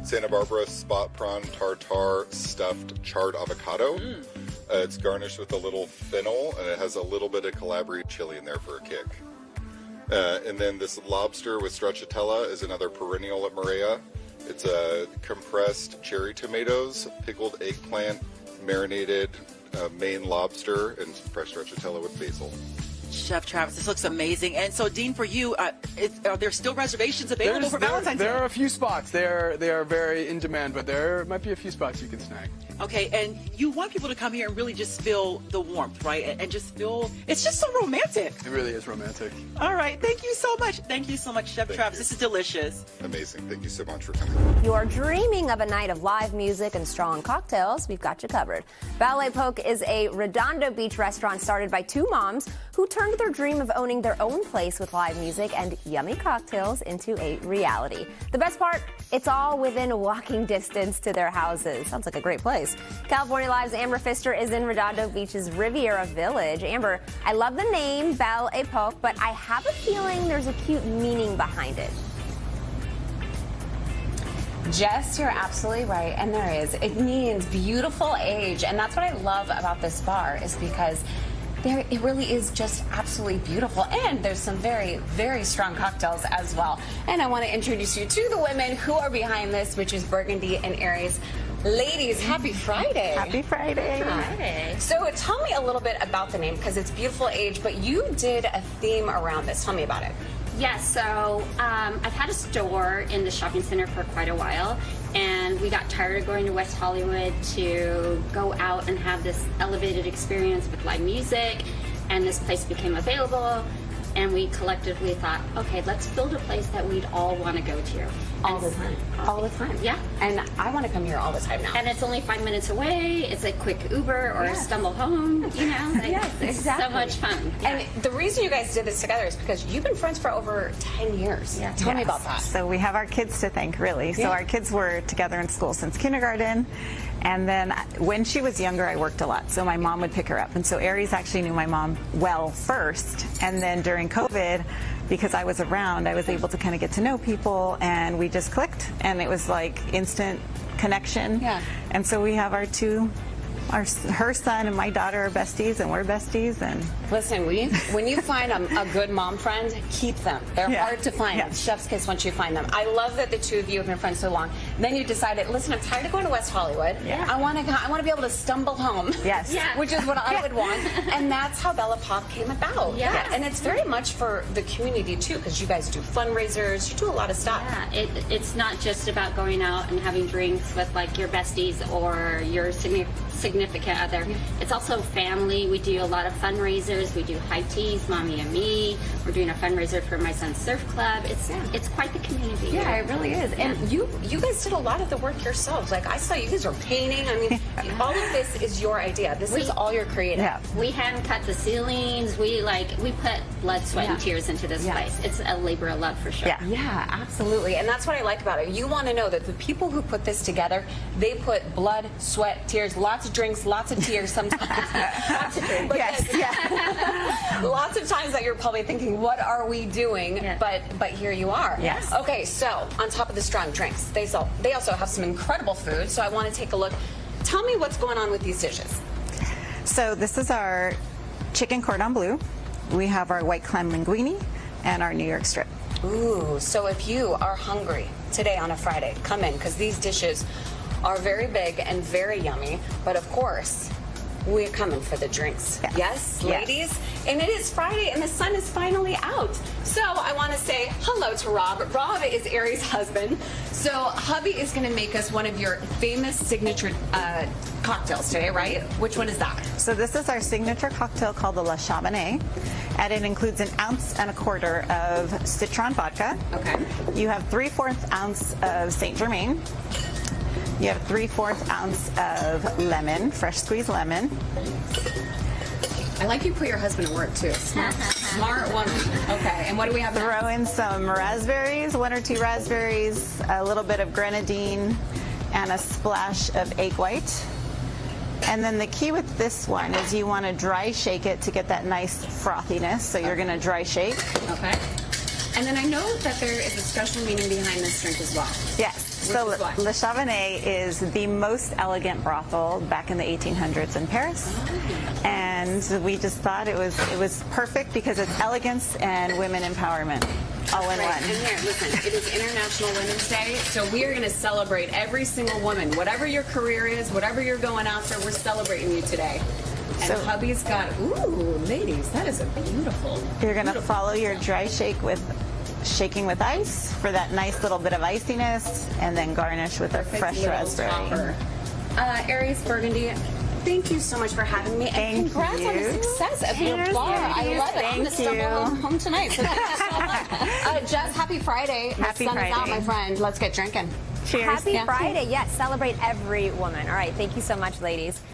Santa Barbara spot prawn tartare stuffed charred avocado. It's garnished with a little fennel, and it has a little bit of Calabrian chili in there for a kick. And then this lobster with stracciatella is another perennial at Marea. It's compressed cherry tomatoes, pickled eggplant, marinated Maine lobster, and fresh stracciatella with basil. Chef Travis, this looks amazing. And so, Dean, for you, are there still reservations available for Valentine's Day? There are a few spots. They are very in demand, but there might be a few spots you can snag. Okay, and you want people to come here and really just feel the warmth, right? And just feel, it's just so romantic. It really is romantic. All right, thank you so much. Thank you so much, Chef Travis. This is delicious. Amazing. Thank you so much for coming. You're dreaming of a night of live music and strong cocktails. We've got you covered. Ballet Poke is a Redondo Beach restaurant started by two moms who turned their dream of owning their own place with live music and yummy cocktails into a reality. The best part, it's all within walking distance to their houses. Sounds like a great place. California Live's Amber Pfister is in Redondo Beach's Riviera Village. Amber, I love the name Belle Epoque, but I have a feeling there's a cute meaning behind it. Jess, you're absolutely right, and there is. It means beautiful age, and that's what I love about this bar is because it really is just absolutely beautiful, and there's some very, very strong cocktails as well. And I want to introduce you to the women who are behind this, which is Burgundy and Aries. Ladies, happy Friday. Happy Friday. Hi. So tell me a little bit about the name, because it's beautiful age, but you did a theme around this. Tell me about it. Yes, so I've had a store in the shopping center for quite a while, and we got tired of going to West Hollywood to go out and have this elevated experience with live music, and this place became available. And we collectively thought, okay, let's build a place that we'd all want to go to. All the time. All the time. Yeah. And I want to come here all the time now. And it's only 5 minutes away. It's a quick Uber or stumble home, you know? Like, Yes, it's exactly. so much fun. Yeah. And the reason you guys did this together is because you've been friends for over 10 years. Yeah. Tell me about that. So we have our kids to thank, really. So Yeah. our kids were together in school since kindergarten. And then when she was younger, I worked a lot. So my mom would pick her up. And so Aries actually knew my mom well first. And then during COVID, because I was around, I was able to kind of get to know people, and we just clicked. And it was like instant connection. Yeah. And so we have her son and my daughter are besties, and we're besties. And listen, when you find a good mom friend, keep them. They're hard to find. Yeah. Chef's kiss once you find them. I love that the two of you have been friends so long. Then you decided, listen, I'm tired of going to West Hollywood. Yeah. I want to be able to stumble home. Yes. Yeah. Which is what I would want. And that's how Bella Pop came about. Yes. And it's very much for the community too, because you guys do fundraisers. You do a lot of stuff. Yeah, it's not just about going out and having drinks with like your besties or your significant other. It's also family. We do a lot of fundraisers. We do high teas, Mommy and Me. We're doing a fundraiser for my son's surf club. It's quite the community. Yeah, it really is. Yeah. And you guys did a lot of the work yourselves. Like I saw you guys were painting. I mean, all of this is your idea. This is all your creative. Yeah. We hand cut the ceilings. We put blood, sweat, and tears into this place. It's a labor of love for sure. Yeah. Yeah, absolutely. And that's what I like about it. You want to know that the people who put this together, they put blood, sweat, tears, lots of drinks, lots of tears sometimes. Lots of drinks. Lots of times that you're probably thinking, what are we doing? Yeah. But here you are. Yes. Okay, so on top of the strong drinks, they also have some incredible food. So I want to take a look. Tell me what's going on with these dishes. So this is our chicken cordon bleu. We have our white clam linguine and our New York strip. Ooh, so if you are hungry today on a Friday, come in, because these dishes are very big and very yummy. But of course, we're coming for the drinks. Yes, ladies? And it is Friday and the sun is finally out. So I want to say hello to Rob. Rob is Aries' husband. So hubby is going to make us one of your famous signature cocktails today, right? Which one is that? So this is our signature cocktail called the La Chamonix, and it includes 1 1/4 ounce of citron vodka. Okay. You have 3/4 ounce of Saint Germain. You have 3/4 ounce of lemon, fresh squeezed lemon. I like you put your husband to work too. Smart woman. Okay, and what do we have? Throw in some raspberries, 1 or 2 raspberries, a little bit of grenadine, and a splash of egg white. And then the key with this one is you want to dry shake it to get that nice frothiness. So you're going to dry shake. Okay. And then I know that there is a special meaning behind this drink as well. Yes. So Le Chamonix is the most elegant brothel back in the 1800s in Paris. And we just thought it was perfect because it's elegance and women empowerment all in one. And here, listen, it is International Women's Day, so we are going to celebrate every single woman. Whatever your career is, whatever you're going after, we're celebrating you today. And So hubby's got, ooh, ladies, that is a beautiful. You're going to follow your dry shake with shaking with ice for that nice little bit of iciness, and then garnish with a fresh raspberry. Aries Burgundy, thank you so much for having me. Thank and congrats on the you. success of your Cheers, bar. I ladies. love it. I'm going to Thank stumble you. home tonight. So thank you so much. Jess, happy Friday. Happy the sun is out, Friday. my friend. Let's get drinking. Cheers. Happy Friday. Yes, celebrate every woman. All right. Thank you so much, ladies.